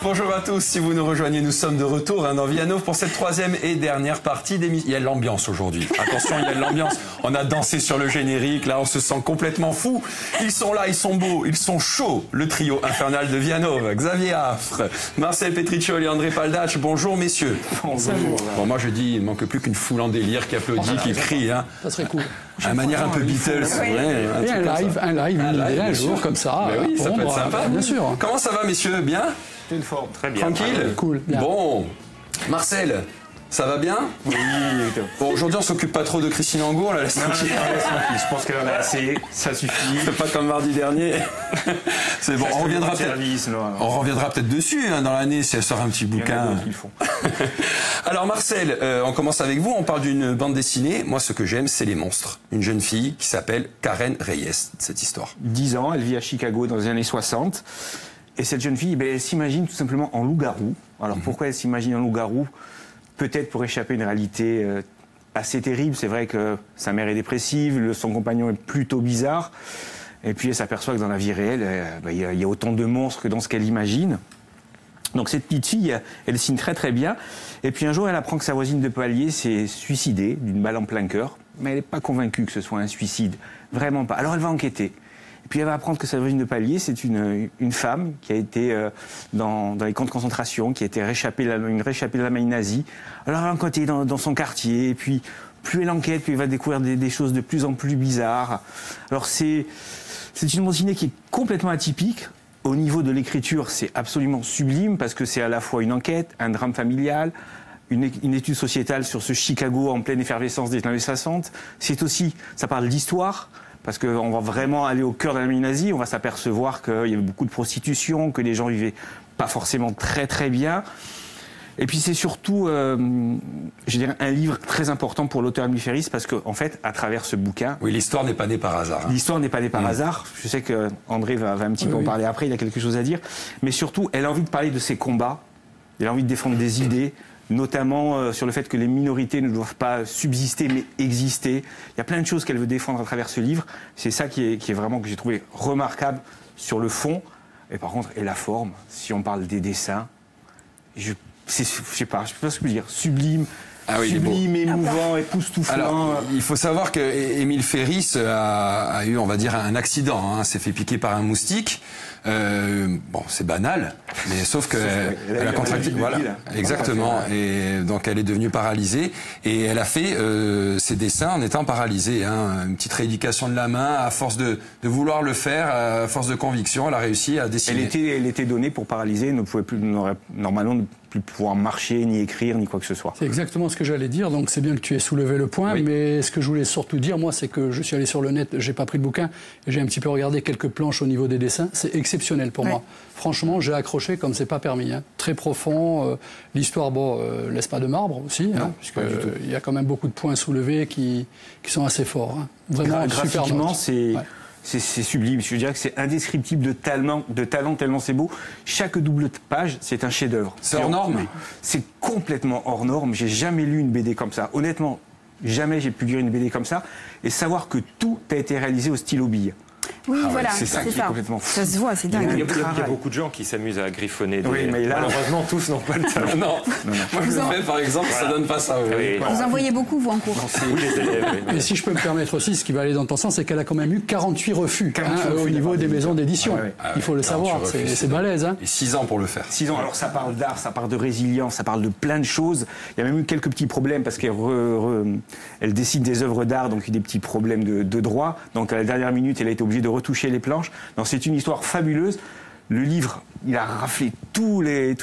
Bonjour à tous, si vous nous rejoignez, nous sommes de retour dans Viano pour cette troisième et dernière partie d'émission. Il y a de l'ambiance aujourd'hui, attention, il y a de l'ambiance. On a dansé sur le générique, là on se sent complètement fou. Ils sont là, ils sont beaux, ils sont chauds. Le trio infernal de Viano, Xavier Affre, Marcel Petriccioli et André Paldac. Bonjour messieurs. Bonjour. Bon, moi je dis, il ne manque plus qu'une foule en délire qui applaudit, qui crie. Hein. Ça serait cool. À manière un peu Beatles. Oui. Ouais, et un live, un jour comme ça. Ben oui, ça peut être sympa. Bien sûr. Comment ça va messieurs? Bien? Une forme. Très bien. Tranquille? Cool. Bien. Bon, Marcel, ça va bien? Oui. Bon, aujourd'hui, on s'occupe pas trop de Christine Angot, on la laisse tranquille. Je pense qu'elle en a assez, ça suffit. C'est pas comme mardi dernier. C'est bon, on reviendra peut-être. On reviendra peut-être dessus hein, dans l'année si elle sort un petit bouquin. Qu'ils font. Alors Marcel, on commence avec vous. On parle d'une bande dessinée. Moi, ce que j'aime, c'est les monstres. Une jeune fille qui s'appelle Karen Reyes. Cette histoire. 10 ans, elle vit à Chicago dans les années 60. Et cette jeune fille, elle s'imagine tout simplement en loup-garou. Alors pourquoi elle s'imagine en loup-garou? Peut-être pour échapper à une réalité assez terrible. C'est vrai que sa mère est dépressive, son compagnon est plutôt bizarre. Et puis elle s'aperçoit que dans la vie réelle, il y a autant de monstres que dans ce qu'elle imagine. Donc cette petite fille, elle dessine très très bien. Et puis un jour, elle apprend que sa voisine de palier s'est suicidée d'une balle en plein cœur. Mais elle n'est pas convaincue que ce soit un suicide. Vraiment pas. Alors elle va enquêter. Et puis elle va apprendre que sa voisine de palier, c'est une femme qui a été dans les camps de concentration, qui a été une réchappée de l'Allemagne nazie. Alors elle va enquêter dans son quartier, et puis plus elle enquête, plus elle va découvrir des choses de plus en plus bizarres. Alors c'est une bande dessinée qui est complètement atypique. Au niveau de l'écriture, c'est absolument sublime, parce que c'est à la fois une enquête, un drame familial, une étude sociétale sur ce Chicago en pleine effervescence des années 60. C'est aussi, ça parle d'histoire, parce qu'on va vraiment aller au cœur de l'Allemagne nazie, on va s'apercevoir qu'il y avait beaucoup de prostitution, que les gens vivaient pas forcément très très bien. Et puis c'est surtout, je dirais, un livre très important pour l'auteur Emile Ferris, parce qu'en fait, à travers ce bouquin... Oui, l'histoire n'est pas née par hasard. Hein. L'histoire n'est pas née par hasard. Je sais que André va un petit peu en parler après, il a quelque chose à dire. Mais surtout, elle a envie de parler de ses combats, elle a envie de défendre des idées, notamment sur le fait que les minorités ne doivent pas subsister mais exister. Il y a plein de choses qu'elle veut défendre à travers ce livre. C'est ça qui est vraiment, que j'ai trouvé remarquable sur le fond. Et par contre, et la forme, si on parle des dessins, je sais pas ce que je peux dire, sublime. Ah oui, sublime, émouvant, époustouflant. Alors, il faut savoir que Émile Ferris a eu, on va dire, un accident. Hein, s'est fait piquer par un moustique. Bon, c'est banal, mais sauf que elle a contracté. Voilà, exactement. Et donc elle est devenue paralysée et elle a fait ses dessins en étant paralysée. Hein, une petite rééducation de la main, à force de vouloir le faire, à force de conviction, elle a réussi à dessiner. Elle était donnée pour paralyser, ne pouvait plus normalement ne plus pouvoir marcher, ni écrire, ni quoi que ce soit. C'est exactement ce que j'allais dire, donc c'est bien que tu aies soulevé le point, oui. Mais ce que je voulais surtout dire, moi, c'est que je suis allé sur le net, j'ai pas pris le bouquin, et j'ai un petit peu regardé quelques planches au niveau des dessins, c'est exceptionnel pour moi. Franchement, j'ai accroché comme c'est pas permis, hein. Très profond, l'histoire, laisse pas de marbre aussi, hein, puisqu'il y a quand même beaucoup de points soulevés qui sont assez forts. Hein. Vraiment, graphiquement, c'est sublime. Je dirais que c'est indescriptible de talent, tellement c'est beau. Chaque double page, c'est un chef-d'œuvre. C'est hors norme. C'est complètement hors norme. J'ai jamais lu une BD comme ça. Honnêtement, jamais j'ai pu lire une BD comme ça. Et savoir que tout a été réalisé au stylo bille. Oui, voilà, c'est ça qui est complètement fou. Ça se voit, c'est dingue. Il y a beaucoup de gens qui s'amusent à griffonner. Oui, mais là, malheureusement, tous n'ont pas le talent. Non. Moi, je le fais, par exemple, ça donne pas ça. Oui. Vous en voyez beaucoup, vous, en cours. Oui, les élèves. Oui. Et si je peux me permettre aussi, ce qui va aller dans ton sens, c'est qu'elle a quand même eu 48 refus au niveau des maisons d'édition. Il faut le savoir, c'est balèze. Hein. Et 6 ans pour le faire. 6 ans, alors ça parle d'art, ça parle de résilience, ça parle de plein de choses. Il y a même eu quelques petits problèmes, parce qu'elle décide des œuvres d'art, donc il y a des petits problèmes de droit. Donc à la dernière minute, elle a été obligée de retoucher les planches. Donc c'est une histoire fabuleuse. Le livre, il a raflé tous les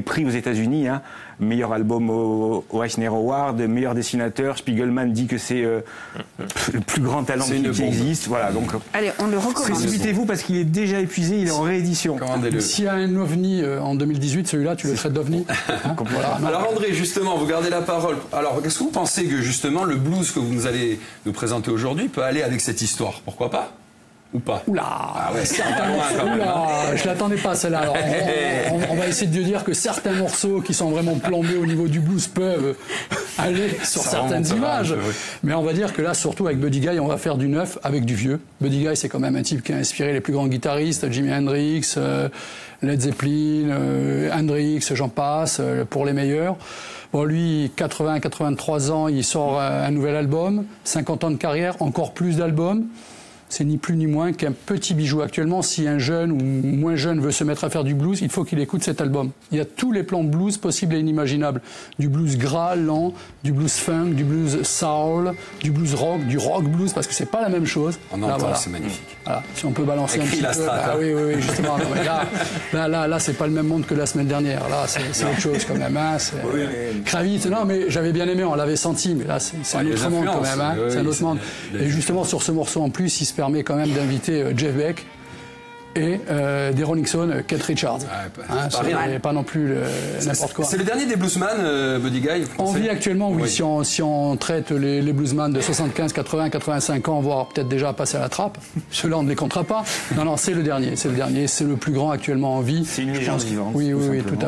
prix aux États-Unis. Hein. Meilleur album au Eisner Award, meilleur dessinateur. Spiegelman dit que c'est le plus grand talent qui existe. Voilà, donc, allez, on le recommande. Précipitez-vous parce qu'il est déjà épuisé, il est en réédition. S'il y a un ovni en 2018, celui-là, tu le traites d'ovni. Hein, voilà. Alors André, justement, vous gardez la parole. Alors, est-ce que vous pensez que justement le blues que vous allez nous présenter aujourd'hui peut aller avec cette histoire? Pourquoi pas? Ou pas? Oula, Ah ouais, certains loin, morceaux, quand même, oula, je l'attendais pas celle-là. Alors, on va essayer de dire que certains morceaux qui sont vraiment plombés au niveau du blues peuvent aller sur Ça certaines remontera images. un peu, oui. Mais on va dire que là, surtout avec Buddy Guy, on va faire du neuf avec du vieux. Buddy Guy, c'est quand même un type qui a inspiré les plus grands guitaristes, Jimi Hendrix, Led Zeppelin, Hendrix, j'en passe, pour les meilleurs. Bon, lui, 83 ans, il sort un nouvel album, 50 ans de carrière, encore plus d'albums. C'est ni plus ni moins qu'un petit bijou. Actuellement, si un jeune ou moins jeune veut se mettre à faire du blues, il faut qu'il écoute cet album. Il y a tous les plans blues possibles et inimaginables. Du blues gras, lent, du blues funk, du blues soul, du blues rock, du rock blues, parce que c'est pas la même chose. On Là, entend, voilà. c'est magnifique. Voilà. Si on peut balancer Écrit un la petit peu. strate, hein. Oui, justement. Non, mais là, c'est pas le même monde que la semaine dernière. Là, c'est autre chose quand même. Hein. Kravitz, non, mais j'avais bien aimé, on l'avait senti, mais là, c'est un les autre monde quand influences, même. Hein. oui, C'est un oui, autre monde. Et justement, sur ce morceau en plus, il se permet quand même d'inviter Jeff Beck et des Rolling Stones, Keith Richards. Pas rien. C'est pas non plus n'importe quoi. C'est le dernier des bluesman, Buddy Guy, vous On pensez? vit actuellement, oui, Oui. si on traite les bluesman de 75, 80, 85 ans, voire peut-être déjà passer à la trappe, ceux-là on ne les comptera pas. Non, c'est le dernier, c'est le plus grand actuellement en vie. C'est une Je légende pense que- vivante, Oui, tout tout simplement.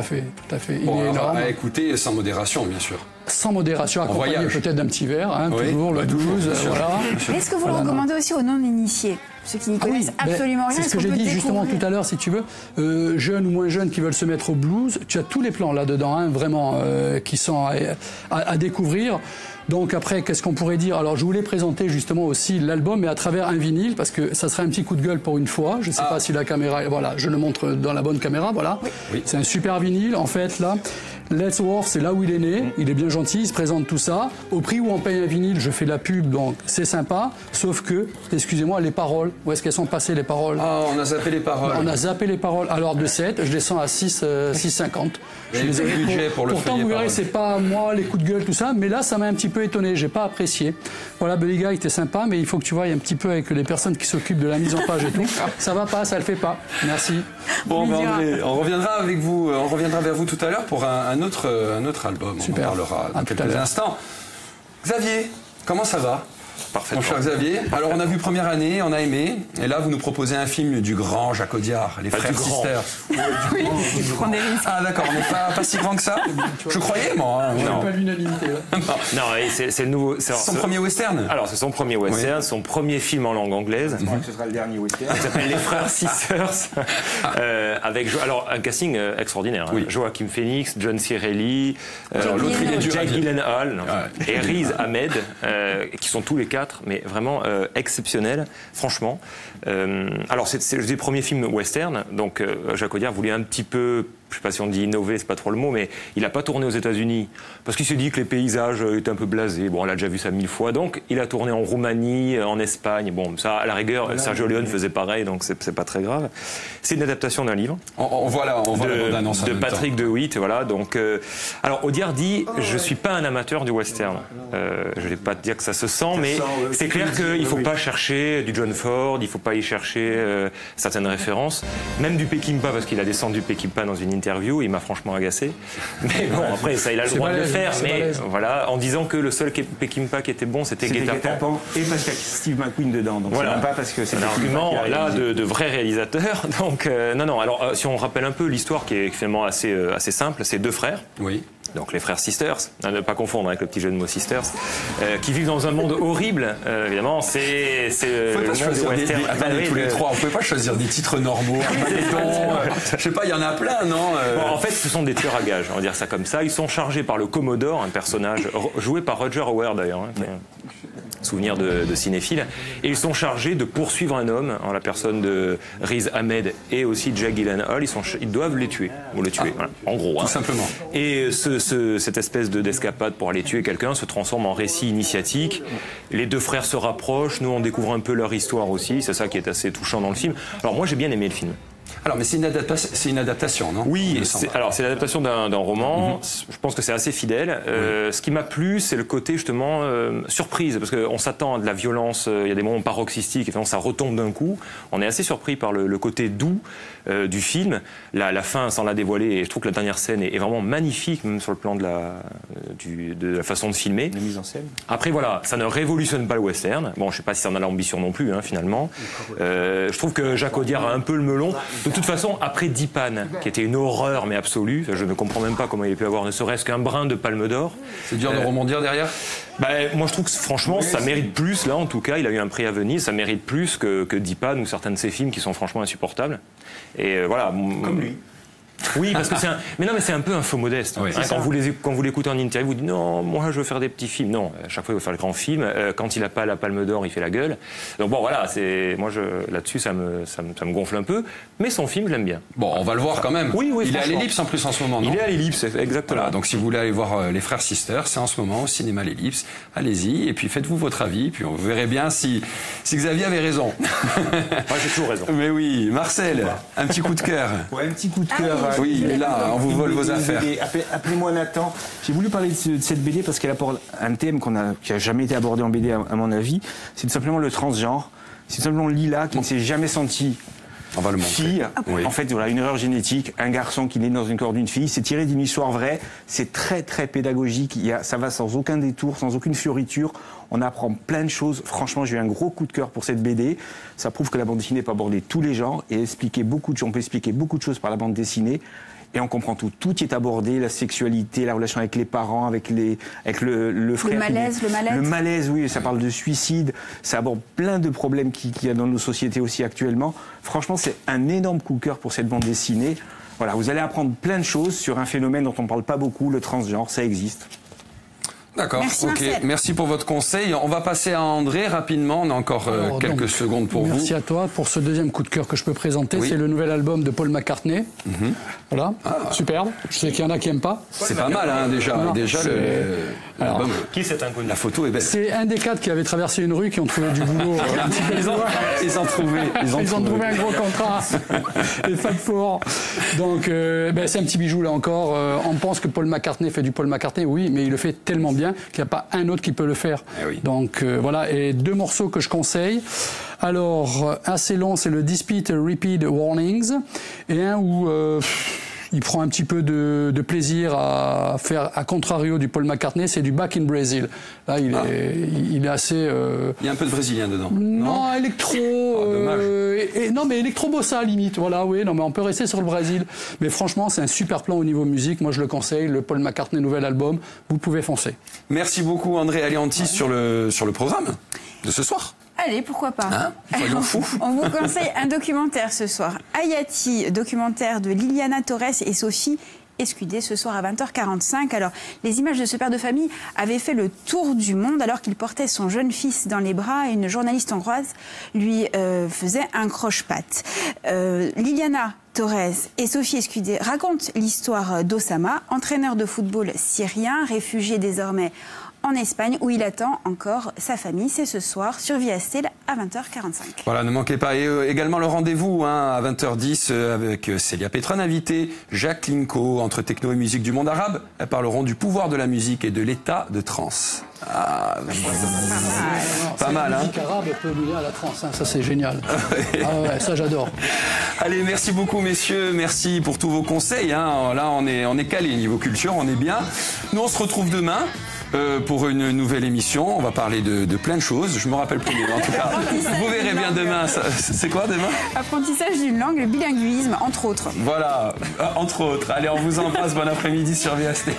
à fait. Il Bon, est alors, énorme. à écouter sans modération, bien sûr. Sans modération, accompagné voyage. peut-être d'un petit verre, hein, Oui, toujours le bah, toujours, 12, bien sûr. voilà. Est-ce que vous le Voilà, non. recommandez aussi aux non-initiés, ceux qui n'y Ah oui, connaissent ben, absolument rien? c'est ce est-ce que qu'on j'ai peut dit justement découvrir tout à l'heure, si tu veux. Jeunes ou moins jeunes qui veulent se mettre au blues, tu as tous les plans là-dedans, hein, vraiment, qui sont à découvrir. Donc après, qu'est-ce qu'on pourrait dire? Alors je voulais présenter justement aussi l'album, mais à travers un vinyle, parce que ça serait un petit coup de gueule pour une fois. Je ne sais pas si la caméra... Voilà, je le montre dans la bonne caméra, voilà. Oui. C'est un super vinyle, en fait, là. Let's Worth, c'est là où il est né. Il est bien gentil, il se présente tout ça. Au prix où on paye un vinyle, je fais la pub, donc c'est sympa. Sauf que, excusez-moi, les paroles, où est-ce qu'elles sont passées, les paroles? Ah, on a zappé les paroles. On a zappé les paroles. Alors de 7, je descends à 6,50. Et le budget pour le Pourtant, feuillet vous verrez, parole. c'est pas moi les coups de gueule, tout ça, mais là, ça m'a un petit peu étonné. J'ai pas apprécié. Voilà, Buddy Guy était sympa, mais il faut que tu vois un petit peu avec les personnes qui s'occupent de la mise en page et tout. Ça va pas, ça le fait pas. Merci. Bon, ben, Plaisir. on reviendra avec vous, on reviendra vers vous tout à l'heure pour un autre album. Super. On en parlera dans À tout à quelques l'heure. instants. Xavier, comment ça va? Parfaitement. Mon cher Xavier, alors on a vu Première Année, on a aimé, et là vous nous proposez un film du grand Jacques Audiard, Les Frères du grand. Sisters. Je prends des risques. Ah d'accord, mais pas si grand que ça. Je croyais moi. Hein. Non. Pas l'unanimité. Non, et c'est le nouveau. C'est son premier western. Alors, c'est son premier western, son premier film en langue anglaise. Je crois que ce sera le dernier western. Il s'appelle Les Frères Sisters, avec alors un casting extraordinaire. Hein. Oui. Joachim Phoenix, John C. Reilly, Alors, l'autre, il est dur à Jack dire. Gyllenhaal non, Ouais. et Riz Ahmed, qui sont tous les quatre, mais vraiment exceptionnels, franchement. Alors, c'est le premier film western, donc Jacques Audiard voulait un petit peu, je sais pas si on dit innover, c'est pas trop le mot, mais il a pas tourné aux États-Unis parce qu'il s'est dit que les paysages étaient un peu blasés. Bon, on l'a déjà vu ça 1000 fois, donc il a tourné en Roumanie, en Espagne. Bon, ça, à la rigueur, Sergio Leone faisait pareil, donc c'est pas très grave. C'est une adaptation d'un livre On voit la bande-annonce en de même Patrick temps. DeWitt, voilà. Donc, alors Audiard dit, je suis pas un amateur du western. Je vais pas te dire que ça se sent, mais sent, c'est clair c'est qu'il faut oui. pas chercher du John Ford, il faut pas y chercher certaines références, même du Peckinpah, parce qu'il a descendu Peckinpah dans une interview, il m'a franchement agacé. Mais bon, après ça, il a le C'est droit de le balèze, faire, c'est mais balèze. voilà, en disant que le seul Peckinpah qui était bon, c'était C'était Guet-apens. Guet-apens et parce qu'il y a Steve McQueen dedans. Donc Voilà. c'est même pas parce que c'est un argument là de vrai réalisateur. Donc non. Alors si on rappelle un peu l'histoire qui est finalement assez simple, c'est deux frères. Oui. Donc les frères Sisters, à ne pas confondre avec le petit jeu de mots Sisters, qui vivent dans un monde horrible. Évidemment, c'est On le pouvait pas monde choisir du western. attendez, tous les trois, on pouvait pas choisir des titres normaux. Je sais pas, il y en a plein, non Bon, en fait, ce sont des tueurs à gages, on va dire ça comme ça. Ils sont chargés par le Commodore, un personnage joué par Roger Howard d'ailleurs, hein, qui est un souvenir de cinéphile. Et ils sont chargés de poursuivre un homme, en la personne de Riz Ahmed et aussi Jack Gyllenhaal. Ils doivent les tuer, ou le tuer, voilà, en gros. Tout hein. simplement. Et cette espèce d'escapade pour aller tuer quelqu'un se transforme en récit initiatique. Les deux frères se rapprochent, nous on découvre un peu leur histoire aussi, c'est ça qui est assez touchant dans le film. Alors moi j'ai bien aimé le film. Alors, mais c'est une adaptation, non? Oui, c'est l'adaptation d'un roman. Je pense que c'est assez fidèle. Ce qui m'a plu, c'est le côté justement surprise, parce qu'on s'attend à de la violence. Il y a des moments paroxystiques, et finalement ça retombe d'un coup. On est assez surpris par le côté doux du film. La fin, sans la dévoiler, et je trouve que la dernière scène est vraiment magnifique, même sur le plan de la façon de filmer. La mise en scène. Après, voilà, ça ne révolutionne pas le western. Bon, je sais pas si ça en a l'ambition non plus, finalement. Je trouve que Jacques Audiard a un peu le melon. De toute façon, après Dipan, qui était une horreur mais absolue, je ne comprends même pas comment il a pu avoir ne serait-ce qu'un brin de Palme d'Or. C'est dur de rebondir derrière. Moi, je trouve que franchement, ça mérite plus. Là, en tout cas, il a eu un prix à Venise. Ça mérite plus que Dipan ou certains de ses films qui sont franchement insupportables. Et voilà. Comme lui. Oui, parce que c'est un peu un faux modeste. Oui, quand vous l'écoutez en interview, vous dites non, moi je veux faire des petits films. Non, à chaque fois il veut faire le grand film. Quand il n'a pas la Palme d'Or, il fait la gueule. Donc bon, voilà, là-dessus ça me gonfle un peu. Mais son film, je l'aime bien. Bon, on va le voir quand même. Oui, il est à l'Ellipse en plus en ce moment, non? Il est à l'Ellipse, exactement. Voilà, donc si vous voulez aller voir les Frères Sisters, c'est en ce moment au cinéma l'Ellipse. Allez-y, et puis faites-vous votre avis, puis on verrait bien si Xavier avait raison. Moi, j'ai toujours raison. Mais oui, Marcel, un petit coup de cœur. Ouais, un petit coup de cœur. Oui, il est là, on vous vole vos affaires. Appelez-moi Nathan. J'ai voulu parler de cette BD parce qu'elle apporte un thème qui n'a jamais été abordé en BD, à mon avis. C'est tout simplement le transgenre. C'est tout simplement Lila qui ne s'est jamais sentie on va le montrer. Fille. Oui. En fait, voilà, une erreur génétique, un garçon qui naît dans une corps d'une fille. C'est tiré d'une histoire vraie. C'est très, très pédagogique. Ça va sans aucun détour, sans aucune fioriture. On apprend plein de choses. Franchement, j'ai eu un gros coup de cœur pour cette BD. Ça prouve que la bande dessinée peut aborder tous les genres et on peut expliquer beaucoup de choses par la bande dessinée. Et on comprend tout. Tout y est abordé, la sexualité, la relation avec les parents, avec le frère. Le malaise, oui, ça parle de suicide. Ça aborde plein de problèmes qu'il y a dans nos sociétés aussi actuellement. Franchement, c'est un énorme coup de cœur pour cette bande dessinée. Voilà, vous allez apprendre plein de choses sur un phénomène dont on ne parle pas beaucoup, le transgenre, ça existe. D'accord, merci, ok. Marcel. Merci pour votre conseil. On va passer à André rapidement. On a encore quelques secondes pour vous. Merci à toi pour ce deuxième coup de cœur que je peux présenter. Oui. C'est le nouvel album de Paul McCartney. Voilà, superbe. Je sais qu'il y en a qui n'aiment pas. C'est pas mal, hein, déjà. Voilà. Déjà, l'album. Qui c'est inconnu? La photo est belle. C'est un des 4 qui avait traversé une rue qui ont trouvé du boulot. Ils ont trouvé un gros contrat. Les Fab Four. Donc, c'est un petit bijou là encore. On pense que Paul McCartney fait du Paul McCartney, oui, mais il le fait tellement bien qu'il n'y a pas un autre qui peut le faire. Oui. Donc voilà, et 2 morceaux que je conseille. Alors, assez long, c'est le Dispute Repeat Warnings, et un où il prend un petit peu de plaisir à faire, à contrario du Paul McCartney, c'est du Back in Brazil. Là, il est assez... Il y a un peu de brésilien dedans. Non, électro... dommage. Non, mais électro-bossa, limite. Voilà, oui, non, mais on peut rester sur le Brésil. Mais franchement, c'est un super plan au niveau musique. Moi, je le conseille. Le Paul McCartney nouvel album. Vous pouvez foncer. Merci beaucoup, André Alianti, sur le programme de ce soir. Allez, pourquoi pas. Soyons fous. On vous conseille un documentaire ce soir. Hayati, documentaire de Liliana Torres et Sophie Escudé, ce soir à 20h45. Alors, les images de ce père de famille avaient fait le tour du monde alors qu'il portait son jeune fils dans les bras et une journaliste hongroise lui faisait un croche-patte. Liliana Torres et Sophie Escudé racontent l'histoire d'Osama, entraîneur de football syrien, réfugié désormais en Espagne, où il attend encore sa famille. C'est ce soir sur Via Stella à 20h45. Voilà, ne manquez pas. Et également le rendez-vous à 20h10 avec Célia Petron, invitée, Jacques Linko, entre techno et musique du monde arabe. Elles parleront du pouvoir de la musique et de l'état de transe. Pas mal, hein. La musique arabe peut mener à la transe, hein. Ça c'est génial. Ouais, ça j'adore. Allez, merci beaucoup messieurs, merci pour tous vos conseils. Hein. Là, on est calé niveau culture, on est bien. Nous, on se retrouve demain. Pour une nouvelle émission, on va parler de plein de choses. Je me rappelle plus, mais en tout cas, vous verrez bien demain. C'est quoi demain? Apprentissage d'une langue, le bilinguisme, entre autres. Voilà, entre autres. Allez, on vous embrasse. Bon après-midi sur VST.